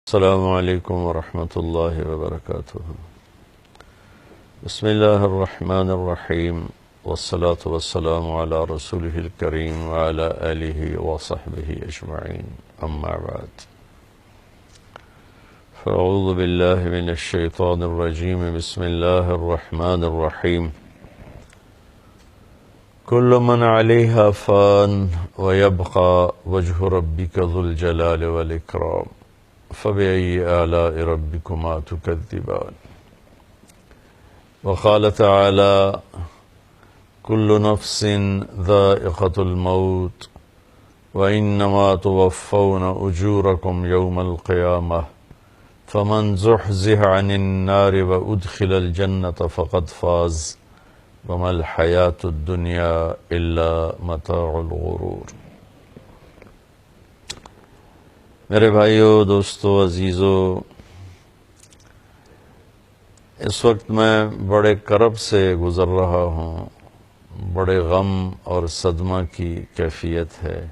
السلام علیکم ورحمۃ اللہ وبرکاتہ۔ بسم اللہ الرحمن الرحیم، والصلاة والسلام علی رسولہ الکریم وعلی آلہ وصحبہ اجمعین، اما بعد فاعوذ باللہ من الشیطان الرجیم، بسم اللہ الرحمن الرحیم۔ کل من علیہا فان ویبقى وجہ ربک ذو الجلال والاکرام، فبأي آلاء ربكما تكذبان۔ وقال تعالى كل نفس ذائقة الموت وإنما توفون أجوركم يوم القيامة فمن زحزح عن النار وأدخل الجنة فقد فاز وما الحياة الدنيا إلا متاع الغرور۔ میرے بھائیو، دوستو، عزیزو، اس وقت میں بڑے کرب سے گزر رہا ہوں، بڑے غم اور صدمہ کی کیفیت ہے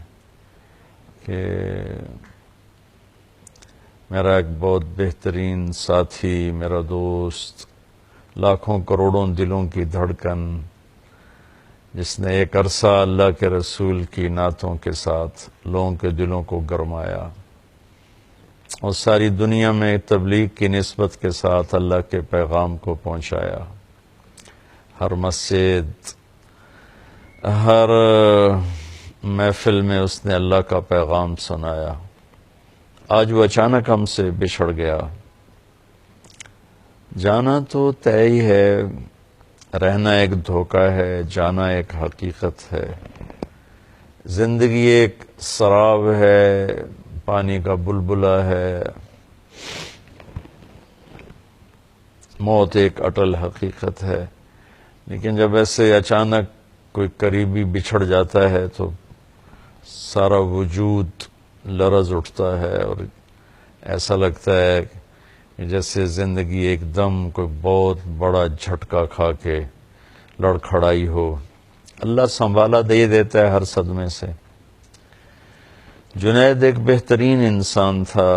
کہ میرا ایک بہت بہترین ساتھی، میرا دوست، لاکھوں کروڑوں دلوں کی دھڑکن، جس نے ایک عرصہ اللہ کے رسول کی نعتوں کے ساتھ لوگوں کے دلوں کو گرمایا اور ساری دنیا میں تبلیغ کی نسبت کے ساتھ اللہ کے پیغام کو پہنچایا، ہر مسجد، ہر محفل میں اس نے اللہ کا پیغام سنایا، آج وہ اچانک ہم سے بچھڑ گیا۔ جانا تو طے ہی ہے، رہنا ایک دھوکہ ہے، جانا ایک حقیقت ہے۔ زندگی ایک سراب ہے، پانی کا بلبلہ ہے، موت ایک اٹل حقیقت ہے۔ لیکن جب ایسے اچانک کوئی قریبی بچھڑ جاتا ہے تو سارا وجود لرز اٹھتا ہے اور ایسا لگتا ہے کہ جیسے زندگی ایک دم کوئی بہت بڑا جھٹکا کھا کے لڑکھڑائی ہو۔ اللہ سنبھالا دے دیتا ہے ہر صدمے سے۔ جنید ایک بہترین انسان تھا،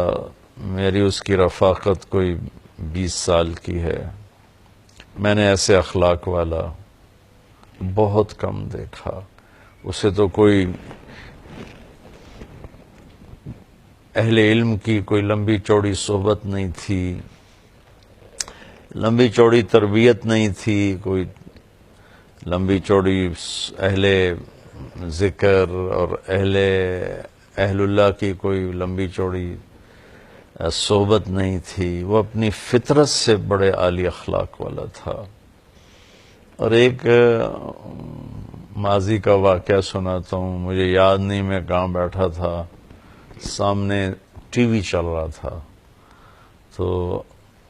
میری اس کی رفاقت کوئی 20 سال کی ہے۔ میں نے ایسے اخلاق والا بہت کم دیکھا۔ اسے تو کوئی اہل علم کی کوئی لمبی چوڑی صحبت نہیں تھی، لمبی چوڑی تربیت نہیں تھی، کوئی لمبی چوڑی اہل ذکر اور اہل اللہ کی کوئی لمبی چوڑی صحبت نہیں تھی۔ وہ اپنی فطرت سے بڑے عالی اخلاق والا تھا۔ اور ایک ماضی کا واقعہ سناتا ہوں، مجھے یاد نہیں میں کہاں بیٹھا تھا، سامنے ٹی وی چل رہا تھا تو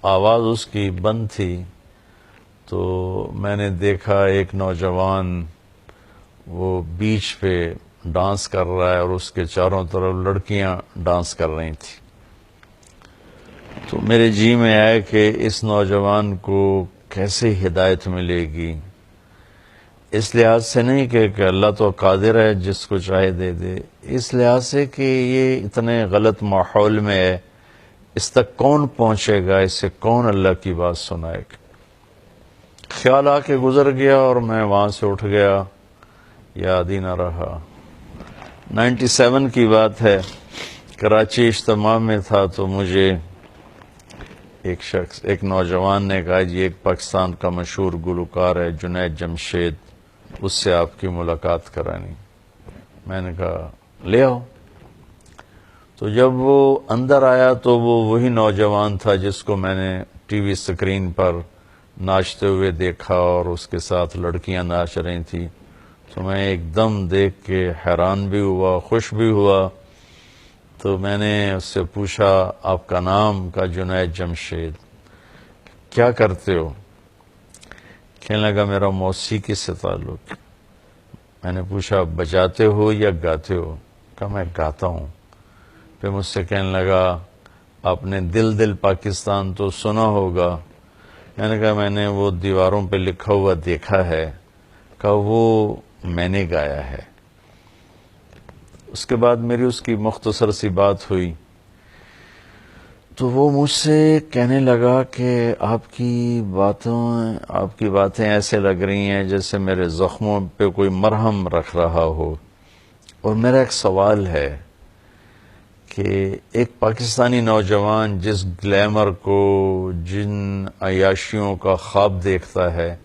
آواز اس کی بند تھی، تو میں نے دیکھا ایک نوجوان وہ بیچ پہ ڈانس کر رہا ہے اور اس کے چاروں طرف لڑکیاں ڈانس کر رہی تھیں۔ تو میرے جی میں آیا کہ اس نوجوان کو کیسے ہدایت ملے گی، اس لحاظ سے نہیں کہ اللہ تو قادر ہے جس کو چاہے دے دے، اس لحاظ سے کہ یہ اتنے غلط ماحول میں ہے، اس تک کون پہنچے گا، اسے کون اللہ کی بات سنائے گا۔ خیال آ کے گزر گیا اور میں وہاں سے اٹھ گیا، یاد ہی نہ رہا۔ 97 کی بات ہے، کراچی اجتماع میں تھا تو مجھے ایک نوجوان نے کہا جی ایک پاکستان کا مشہور گلوکار ہے جنید جمشید، اس سے آپ کی ملاقات کرانی۔ میں نے کہا لے آؤ۔ تو جب وہ اندر آیا تو وہ وہی نوجوان تھا جس کو میں نے ٹی وی اسکرین پر ناچتے ہوئے دیکھا اور اس کے ساتھ لڑکیاں ناچ رہی تھیں۔ تو میں ایک دم دیکھ کے حیران بھی ہوا، خوش بھی ہوا۔ تو میں نے اس سے پوچھا آپ کا نام؟ کا جنید جمشید۔ کیا کرتے ہو؟ کہنے لگا میرا موسیقی سے تعلق۔ میں نے پوچھا بجاتے ہو یا گاتے ہو؟ کہا میں گاتا ہوں۔ پھر مجھ سے کہنے لگا آپ نے دل دل پاکستان تو سنا ہوگا؟ میں نے کہا میں نے وہ دیواروں پہ لکھا ہوا دیکھا ہے۔ کہا وہ میں نے گایا ہے۔ اس کے بعد میری اس کی مختصر سی بات ہوئی تو وہ مجھ سے کہنے لگا کہ آپ کی باتیں ایسے لگ رہی ہیں جیسے میرے زخموں پہ کوئی مرہم رکھ رہا ہو، اور میرا ایک سوال ہے کہ ایک پاکستانی نوجوان جس گلیمر کو، جن عیاشیوں کا خواب دیکھتا ہے،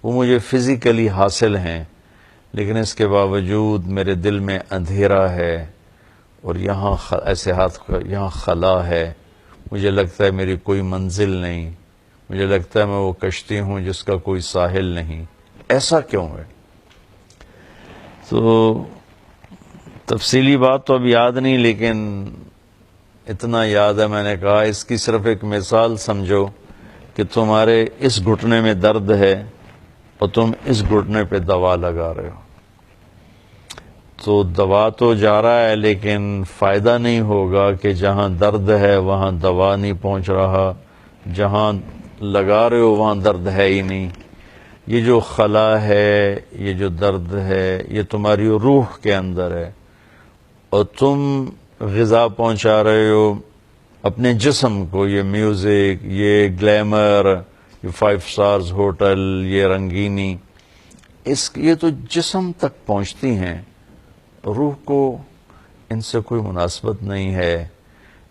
وہ مجھے فزیکلی حاصل ہیں، لیکن اس کے باوجود میرے دل میں اندھیرا ہے، اور یہاں یہاں خلا ہے، مجھے لگتا ہے میری کوئی منزل نہیں، مجھے لگتا ہے میں وہ کشتی ہوں جس کا کوئی ساحل نہیں، ایسا کیوں ہے؟ تو تفصیلی بات تو اب یاد نہیں، لیکن اتنا یاد ہے میں نے کہا اس کی صرف ایک مثال سمجھو کہ تمہارے اس گھٹنے میں درد ہے اور تم اس گھٹنے پہ دوا لگا رہے ہو، تو دوا تو جا رہا ہے لیکن فائدہ نہیں ہوگا کہ جہاں درد ہے وہاں دوا نہیں پہنچ رہا، جہاں لگا رہے ہو وہاں درد ہے ہی نہیں۔ یہ جو خلا ہے، یہ جو درد ہے، یہ تمہاری روح کے اندر ہے، اور تم غذا پہنچا رہے ہو اپنے جسم کو، یہ میوزک، یہ گلیمر، یہ 5 سٹارز ہوٹل، یہ رنگینی، یہ تو جسم تک پہنچتی ہیں، روح کو ان سے کوئی مناسبت نہیں ہے۔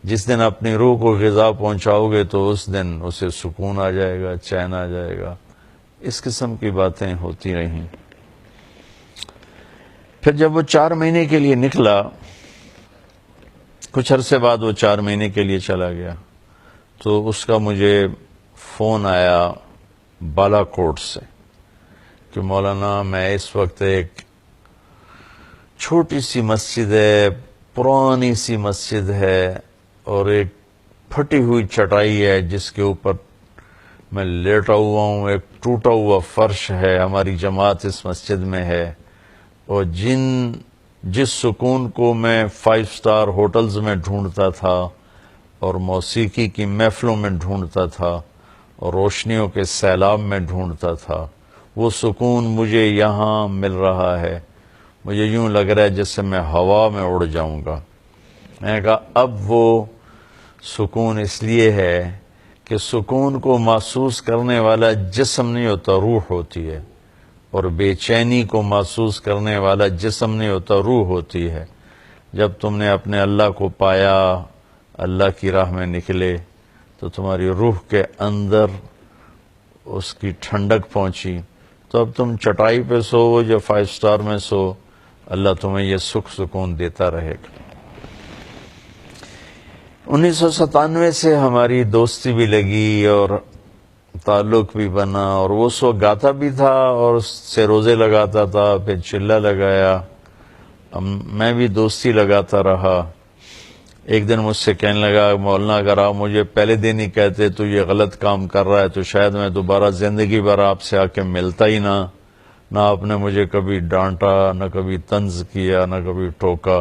جس دن اپنی روح کو غذا پہنچاؤ گے تو اس دن اسے سکون آ جائے گا، چین آ جائے گا۔ اس قسم کی باتیں ہوتی رہیں۔ پھر جب وہ 4 مہینے کے لیے نکلا، کچھ عرصے بعد وہ 4 مہینے کے لیے چلا گیا، تو اس کا مجھے فون آیا بالا کوٹ سے کہ مولانا میں اس وقت ایک چھوٹی سی مسجد ہے، پرانی سی مسجد ہے، اور ایک پھٹی ہوئی چٹائی ہے جس کے اوپر میں لیٹا ہوا ہوں، ایک ٹوٹا ہوا فرش ہے، ہماری جماعت اس مسجد میں ہے، اور جس سکون کو میں 5 سٹار ہوٹلز میں ڈھونڈتا تھا اور موسیقی کی محفلوں میں ڈھونڈتا تھا اور روشنیوں کے سیلاب میں ڈھونڈتا تھا، وہ سکون مجھے یہاں مل رہا ہے۔ مجھے یوں لگ رہا ہے جیسے میں ہوا میں اڑ جاؤں گا۔ میں نے کہا اب وہ سکون اس لیے ہے کہ سکون کو محسوس کرنے والا جسم نہیں ہوتا، روح ہوتی ہے، اور بے چینی کو محسوس کرنے والا جسم نہیں ہوتا، روح ہوتی ہے۔ جب تم نے اپنے اللہ کو پایا، اللہ کی راہ میں نکلے، تو تمہاری روح کے اندر اس کی ٹھنڈک پہنچی، تو اب تم چٹائی پہ سو یا 5 سٹار میں سو، اللہ تمہیں یہ سکون دیتا رہے گا۔ 1997 سے ہماری دوستی بھی لگی اور تعلق بھی بنا، اور وہ سو گاتا بھی تھا اور اس سے روزے لگاتا تھا، پھر چلہ لگایا، میں بھی دوستی لگاتا رہا۔ ایک دن مجھ سے کہنے لگا مولانا اگر آپ مجھے پہلے دن ہی کہتے تو یہ غلط کام کر رہا ہے تو شاید میں دوبارہ زندگی بھر آپ سے آ کے ملتا ہی نہ آپ نے مجھے کبھی ڈانٹا، نہ کبھی طنز کیا، نہ کبھی ٹوکا،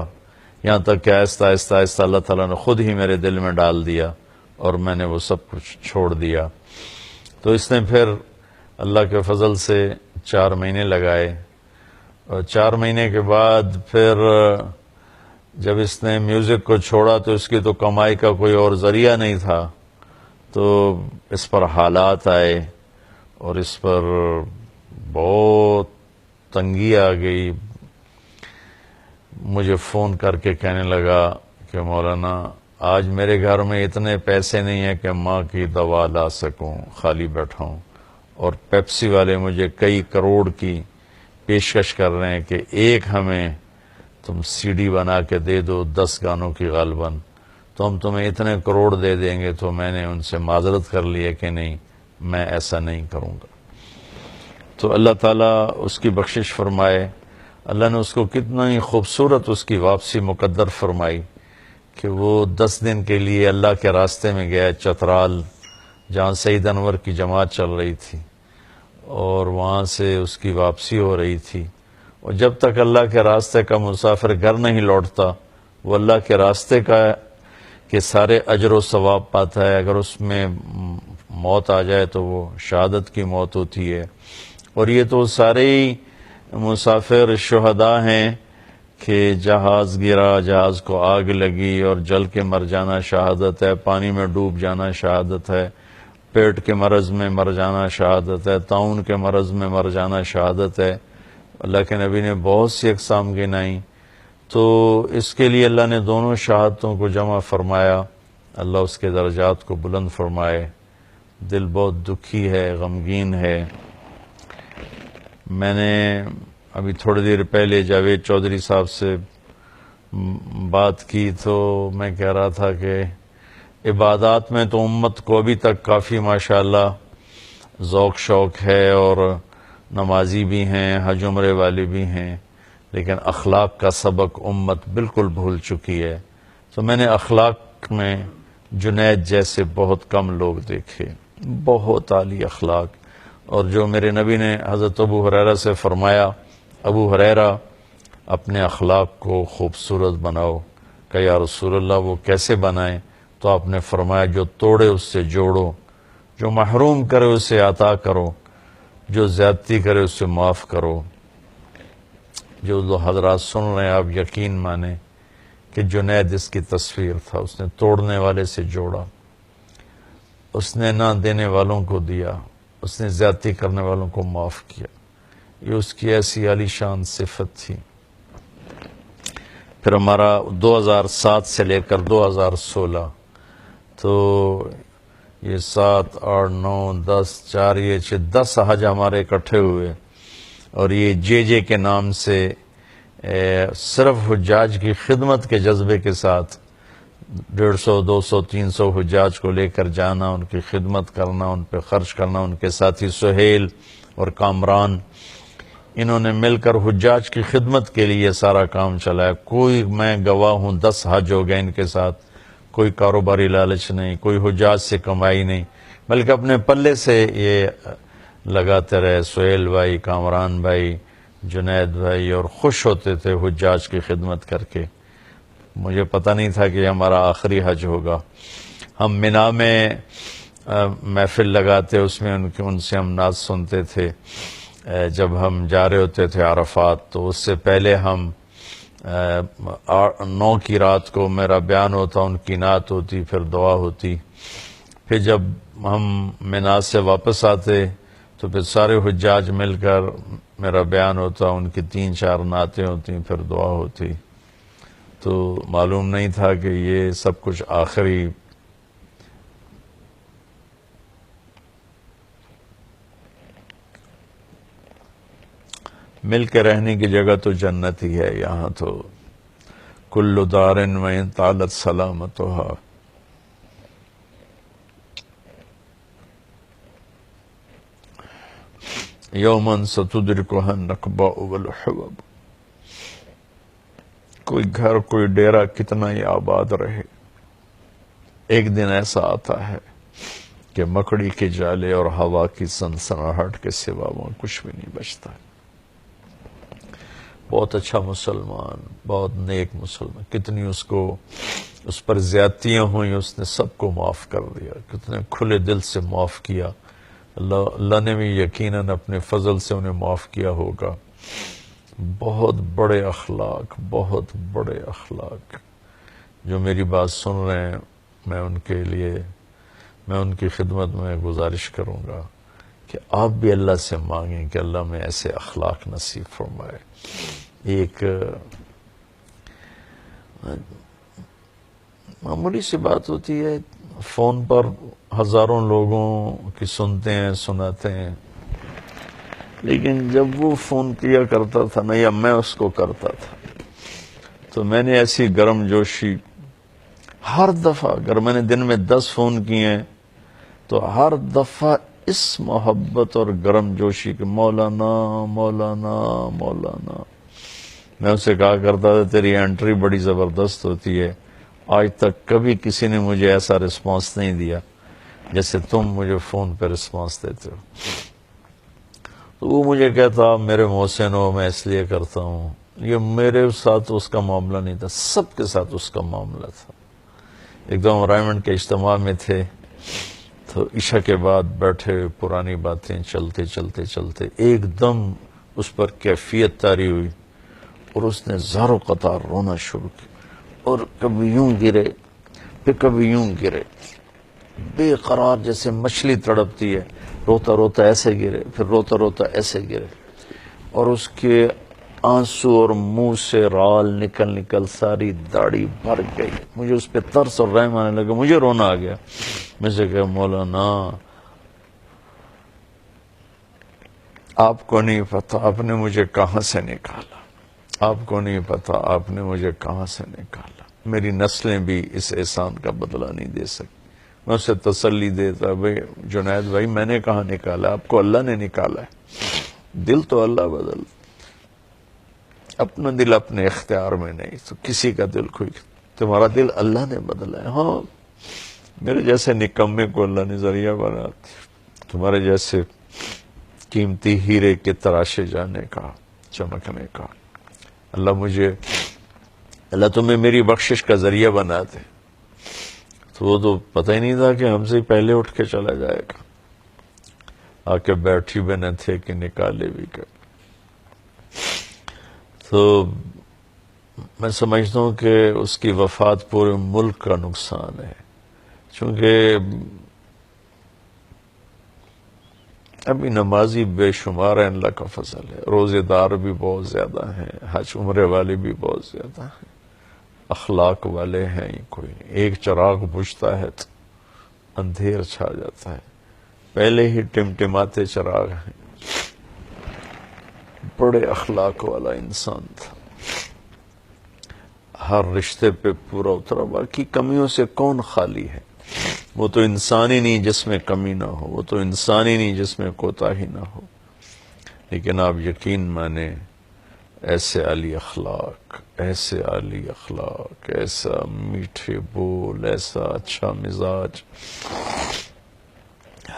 یہاں تک کہ آہستہ آہستہ آہستہ اللہ تعالیٰ نے خود ہی میرے دل میں ڈال دیا اور میں نے وہ سب کچھ چھوڑ دیا۔ تو اس نے پھر اللہ کے فضل سے 4 مہینے لگائے، اور 4 مہینے کے بعد پھر جب اس نے میوزک کو چھوڑا تو اس کی تو کمائی کا کوئی اور ذریعہ نہیں تھا، تو اس پر حالات آئے اور اس پر بہت تنگی آ گئی۔ مجھے فون کر کے کہنے لگا کہ مولانا آج میرے گھر میں اتنے پیسے نہیں ہیں کہ ماں کی دوا لا سکوں، خالی بیٹھا ہوں، اور پیپسی والے مجھے کئی کروڑ کی پیشکش کر رہے ہیں کہ ایک ہمیں تم سی ڈی بنا کے دے دو 10 گانوں کی غالباً، تو ہم تمہیں اتنے کروڑ دے دیں گے۔ تو میں نے ان سے معذرت کر لی ہے کہ نہیں، میں ایسا نہیں کروں گا۔ تو اللہ تعالیٰ اس کی بخشش فرمائے، اللہ نے اس کو کتنا ہی خوبصورت اس کی واپسی مقدر فرمائی کہ وہ 10 دن کے لیے اللہ کے راستے میں گیا چترال، جہاں سید انور کی جماعت چل رہی تھی، اور وہاں سے اس کی واپسی ہو رہی تھی، اور جب تک اللہ کے راستے کا مسافر گھر نہیں لوٹتا وہ اللہ کے راستے کے سارے اجر و ثواب پاتا ہے۔ اگر اس میں موت آ جائے تو وہ شہادت کی موت ہوتی ہے، اور یہ تو سارے ہی مسافر شہداء ہیں کہ جہاز گرا، جہاز کو آگ لگی اور جل کے مر جانا شہادت ہے، پانی میں ڈوب جانا شہادت ہے، پیٹ کے مرض میں مر جانا شہادت ہے، طاعون کے مرض میں مر جانا شہادت ہے۔ اللہ کے نبی نے بہت سی اقسام گنائیں، تو اس کے لیے اللہ نے دونوں شہادتوں کو جمع فرمایا، اللہ اس کے درجات کو بلند فرمائے۔ دل بہت دکھی ہے، غمگین ہے۔ میں نے ابھی تھوڑی دیر پہلے جاوید چودھری صاحب سے بات کی تو میں کہہ رہا تھا کہ عبادات میں تو امت کو ابھی تک کافی ماشاءاللہ ذوق شوق ہے، اور نمازی بھی ہیں، حج عمرے والے بھی ہیں، لیکن اخلاق کا سبق امت بالکل بھول چکی ہے۔ تو میں نے اخلاق میں جنید جیسے بہت کم لوگ دیکھے، بہت عالی اخلاق۔ اور جو میرے نبی نے حضرت ابو ہریرہ سے فرمایا، ابو ہریرہ اپنے اخلاق کو خوبصورت بناؤ، کہ یا رسول اللہ وہ کیسے بنائیں؟ تو آپ نے فرمایا جو توڑے اس سے جوڑو، جو محروم کرے اسے عطا کرو، جو زیادتی کرے اسے معاف کرو۔ جو دو حضرات سن رہے ہیں آپ یقین مانیں کہ جنید اس کی تصویر تھا، اس نے توڑنے والے سے جوڑا، اس نے نہ دینے والوں کو دیا، اس نے زیادتی کرنے والوں کو معاف کیا۔ یہ اس کی ایسی عالی شان صفت تھی۔ پھر ہمارا 2007 سے لے کر 2016 تو یہ 7، 8، 9، 10، 4، یہ 10 حج ہمارے اکٹھے ہوئے، اور یہ جے کے نام سے صرف حجاج کی خدمت کے جذبے کے ساتھ 150، 200، 300 حجاج کو لے کر جانا، ان کی خدمت کرنا، ان پہ خرچ کرنا۔ ان کے ساتھی سہیل اور کامران، انہوں نے مل کر حجاج کی خدمت کے لیے سارا کام چلایا۔ کوئی، میں گواہ ہوں، 10 حج ہو گئے ان کے ساتھ، کوئی کاروباری لالچ نہیں، کوئی حجاج سے کمائی نہیں، بلکہ اپنے پلے سے یہ لگاتے رہے، سہیل بھائی، کامران بھائی، جنید بھائی، اور خوش ہوتے تھے حجاج کی خدمت کر کے۔ مجھے پتہ نہیں تھا کہ یہ ہمارا آخری حج ہوگا۔ ہم مینا میں محفل لگاتے، اس میں ان سے ہم نعت سنتے تھے۔ جب ہم جا رہے ہوتے تھے عرفات، تو اس سے پہلے ہم 9 کی رات کو میرا بیان ہوتا، ان کی نعت ہوتی، پھر دعا ہوتی۔ پھر جب ہم مینا سے واپس آتے تو پھر سارے حجاج مل کر میرا بیان ہوتا، ان کی 3-4 نعتیں ہوتی، پھر دعا ہوتی۔ تو معلوم نہیں تھا کہ یہ سب کچھ آخری مل کے رہنے کی جگہ تو جنت ہی ہے۔ یہاں تو کل دار وإن طالت سلامتها، یوما ستدرکها النکباء والحبب۔ کوئی گھر، کوئی ڈیرا کتنا ہی آباد رہے، ایک دن ایسا آتا ہے کہ مکڑی کے جالے اور ہوا کی سنسناہٹ کے سوا وہاں کچھ بھی نہیں بچتا۔ بہت اچھا مسلمان، بہت نیک مسلمان، کتنی اس پر زیادتیاں ہوئیں، اس نے سب کو معاف کر دیا، کتنے کھلے دل سے معاف کیا۔ اللہ نے بھی یقیناً اپنے فضل سے انہیں معاف کیا ہوگا۔ بہت بڑے اخلاق، بہت بڑے اخلاق۔ جو میری بات سن رہے ہیں، میں ان کی خدمت میں گزارش کروں گا کہ آپ بھی اللہ سے مانگیں کہ اللہ میں ایسے اخلاق نصیب فرمائے۔ ایک معمولی سی بات ہوتی ہے، فون پر ہزاروں لوگوں کی سنتے ہیں، سناتے ہیں، لیکن جب وہ فون کیا کرتا تھا نا، یا میں اس کو کرتا تھا، تو میں نے ایسی گرم جوشی ہر دفعہ، اگر میں نے دن میں 10 فون کیے ہیں تو ہر دفعہ اس محبت اور گرم جوشی کہ مولانا مولانا مولانا۔ میں اسے کہا کرتا تھا تیری انٹری بڑی زبردست ہوتی ہے، آج تک کبھی کسی نے مجھے ایسا رسپانس نہیں دیا جیسے تم مجھے فون پہ رسپانس دیتے ہو۔ تو وہ مجھے کہتا میرے محسن ہو، میں اس لیے کرتا ہوں۔ یہ میرے ساتھ اس کا معاملہ نہیں تھا، سب کے ساتھ اس کا معاملہ تھا۔ ایک دم رائمنڈ کے اجتماع میں تھے، تو عشاء کے بعد بیٹھے پرانی باتیں چلتے چلتے چلتے ایک دم اس پر کیفیت طاری ہوئی۔ اور اس نے زار و قطار رونا شروع کیا، اور کبھی یوں گرے پھر کبھی یوں گرے، بے قرار جیسے مچھلی تڑپتی ہے، روتا روتا ایسے گرے، پھر روتا روتا ایسے گرے، اور اس کے آنسو اور منہ سے رال نکل نکل ساری داڑھی بھر گئی۔ مجھے اس پہ ترس اور رحم آنے لگا، مجھے رونا آ گیا۔ میں سے کہا مولانا آپ کو نہیں پتا آپ نے مجھے کہاں سے نکالا، آپ کو نہیں پتا آپ نے مجھے کہاں سے نکالا، میری نسلیں بھی اس احسان کا بدلہ نہیں دے سکتی۔ میں اسے تسلی دیتا، بھائی جنید بھائی میں نے کہاں نکالا، آپ کو اللہ نے نکالا ہے، دل تو اللہ بدل، اپنا دل اپنے اختیار میں نہیں، تو کسی کا دل کوئی، تمہارا دل اللہ نے بدلا ہے۔ ہاں میرے جیسے نکمے کو اللہ نے ذریعہ بنا، تمہارے جیسے قیمتی ہیرے کے تراشے جانے کا، چمکنے کا، اللہ تمہیں میری بخشش کا ذریعہ بنا دے۔ تو وہ تو پتہ ہی نہیں تھا کہ ہم سے پہلے اٹھ کے چلا جائے گا، آ کے بیٹھی بھی نہ تھے کہ نکالے بھی کر۔ تو میں سمجھتا ہوں کہ اس کی وفات پورے ملک کا نقصان ہے، چونکہ ابھی نمازی بے شمار ہیں، اللہ کا فضل ہے، روزے دار بھی بہت زیادہ ہیں، حج عمرے والے بھی بہت زیادہ ہیں، اخلاق والے ہیں ہی کوئی نہیں۔ ایک چراغ بجھتا ہے تو اندھیر چھا جاتا ہے، پہلے ہی ٹمٹماتے چراغ ہیں۔ بڑے اخلاق والا انسان تھا، ہر رشتے پہ پورا اترا، باقی کمیوں سے کون خالی ہے؟ وہ تو انسان ہی نہیں جس میں کمی نہ ہو، وہ تو انسان ہی نہیں جس میں کوتاہی نہ ہو۔ لیکن آپ یقین مانیں، ایسے عالی اخلاق، ایسے عالی اخلاق، ایسا میٹھے بول، ایسا اچھا مزاج،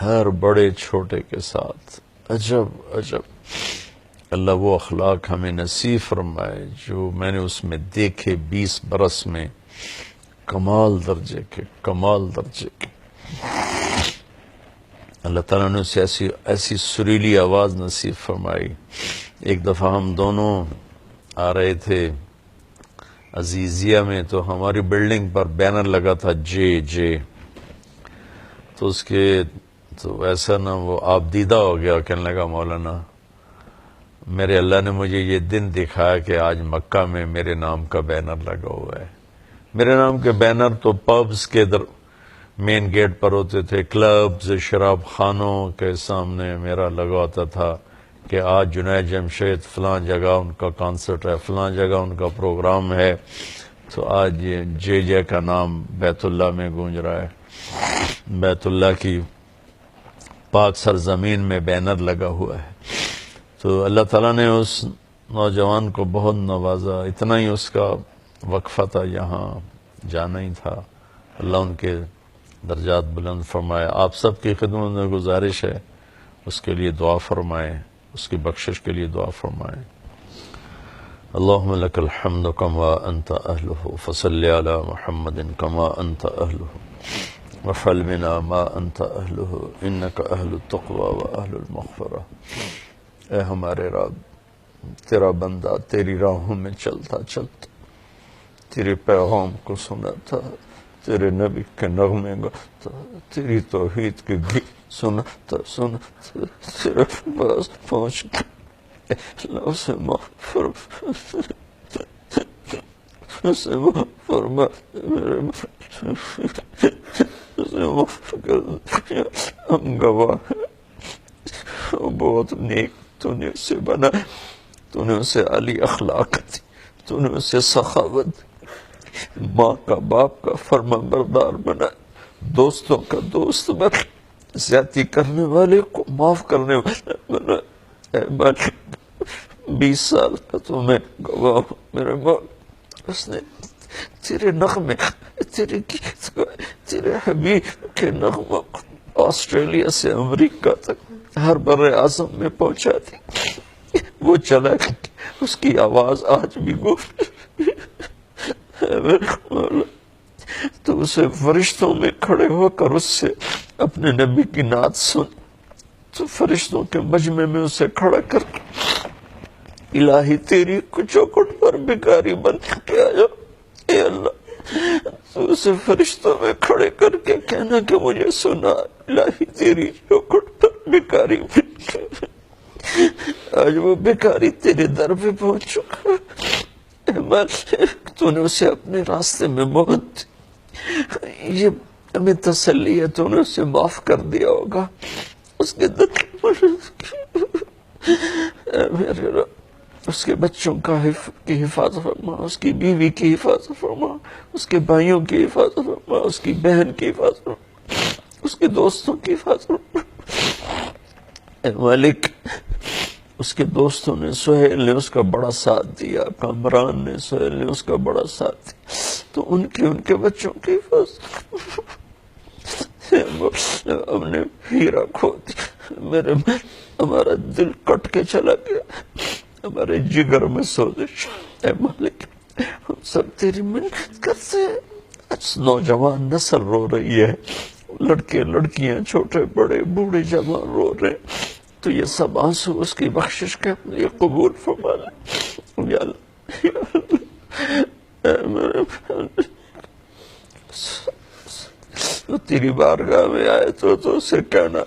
ہر بڑے چھوٹے کے ساتھ، عجب عجب۔ اللہ وہ اخلاق ہمیں نصیب فرمائے جو میں نے اس میں دیکھے 20 برس میں، کمال درجے کے، کمال درجے کے۔ اللہ تعالیٰ نے اسے ایسی سریلی آواز نصیب فرمائی۔ ایک دفعہ ہم دونوں آ رہے تھے عزیزیہ میں، تو ہماری بلڈنگ پر بینر لگا تھا جے، تو اس کے تو ایسا نا وہ آپ دیدہ ہو گیا، کہنے لگا مولانا میرے اللہ نے مجھے یہ دن دکھایا کہ آج مکہ میں میرے نام کا بینر لگا ہوا ہے۔ میرے نام کے بینر تو پبز کے مین گیٹ پر ہوتے تھے، کلبز، شراب خانوں کے سامنے میرا لگا ہوتا تھا کہ آج جنید جمشید فلاں جگہ ان کا کانسرٹ ہے، فلاں جگہ ان کا پروگرام ہے، تو آج یہ جے کا نام بیت اللہ میں گونج رہا ہے، بیت اللہ کی پاک سرزمین میں بینر لگا ہوا ہے۔ تو اللہ تعالیٰ نے اس نوجوان کو بہت نوازا، اتنا ہی اس کا وقفہ تھا، یہاں جانا ہی تھا، اللہ ان کے درجات بلند فرمائے۔ آپ سب کی خدمت میں گزارش ہے اس کے لیے دعا فرمائیں، اس کی بخشش کے لیے دعا فرمائیں۔ اللہم لک الحمد کما انت اہلہ فصلی علی محمد کما انت اہلہ وفعل بنا ما انت اہلہ انک اہل التقوی و اہل المغفرہ۔ اے ہمارے رب، تیرا بندہ تیری راہوں میں چلتا چلتا تیرے پیغام کو سناتا، تیرے نبی کے نغمے گاتا، تیری توحید کے گیت سناتا تیرے پاس پہنچ گیا، اللہ اسے معاف فرما، میرے اسے معاف کر، ہم گواہ ہیں وہ بہت نیک، تو نے اسے بنا، تو نے اسے عالی اخلاق دی، تو نے اسے سخاوت دی، ماں کا باپ کا فرما بردار بنا، دوستوں کا دوست بنا، زیادتی کرنے والے کو معاف کرنے والا بنا۔ اے مالک 20 سال کا تو میں گواہ ہوں میرے مالک، اس نے تیرے نغمے، تیرے گیت کو، تیرے حبیب کے نغمہ کو آسٹریلیا سے امریکہ تک ہر بر اعظم میں پہنچا دی۔ وہ چلا اس کی آواز آج بھی گونج، تو اسے فرشتوں میں کھڑے ہو کر اس سے اپنے نبی کی نعت سن، تو فرشتوں کے مجمع میں اسے کھڑا کر کے الہی تیری چوکھٹ پر بھکاری بن کے آیا، اے اللہ تو اسے فرشتوں میں کھڑے کر کے کہنا کہ مجھے سنا، الہی تیری چوکھٹ پر بھکاری بن کے آج وہ بھکاری تیرے در پہ پہنچ چکا، اے مالک تو نے اسے اپنے راستے میں موت دی، یہ ہمیں تسلی ہے تو نے اسے معاف کر دیا ہوگا، اس کے در اے میرے رب اس کے بچوں کی حفاظت فرما، اس کی بیوی کی حفاظت فرما، اس کے بھائیوں کی حفاظت فرما، اس کی بہن کی حفاظت فرما، اس کے دوستوں کی حفاظت فرما، اے مالک اس کے دوستوں نے، سہیل نے اس کا بڑا ساتھ دیا، کامران نے، سہیل نے اس کا بڑا ساتھ دیا، تو ان کے بچوں کی حفاظت ہم نے ہیرا کھو دیا، ہمارا دل کٹ کے چلا گیا، ہمارے جگر میں سوزش، اے مالک ہم سب تیری منت کرتے ہیں، آج نوجوان نسل رو رہی ہے، لڑکے لڑکیاں چھوٹے بڑے بوڑھے جوان رو رہے ہیں، تو یہ سب آنسو اس کی بخشش کے اپنے لیے قبول فرما لے، یا اللہ یا اللہ اے میرے تو تیری بارگاہ میں آئے تو اسے کہنا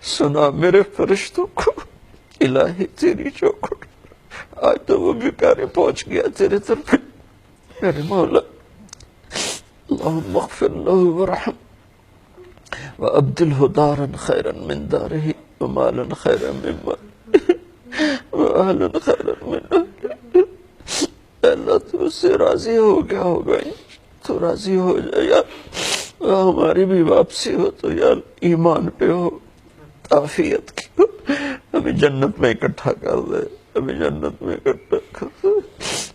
سنا میرے فرشتوں کو، الہی تیری چوکھٹ آج تو وہ بھکاری پہنچ گیا تیرے طرف، میرے مولا اللہم اغفر له ورحم وابدلہ دارا خیرا من دارہ ومالا خیرا من مالہ واہلا خیرا من اہلہ، اللہ تو اس سے راضی ہو گیا ہوگا، تو راضی ہو جائے یا ہماری بھی واپسی ہو تو یا ایمان پہ ہو، عافیت کی ہو، ہمیں جنت میں اکٹھا کر دے، ہمیں جنت میں اکٹھا کر دے،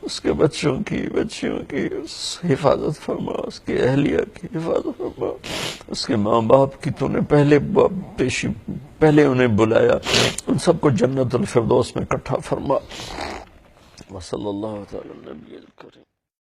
اس کے بچوں کی بچیوں کی حفاظت فرما، اس کی اہلیہ کی حفاظت فرما، اس کے ماں باپ کی تو نے پہلے انہیں بلایا، ان سب کو جنت الفردوس میں اکٹھا فرما، وصلی اللہ تعالی علی النبی الکریم۔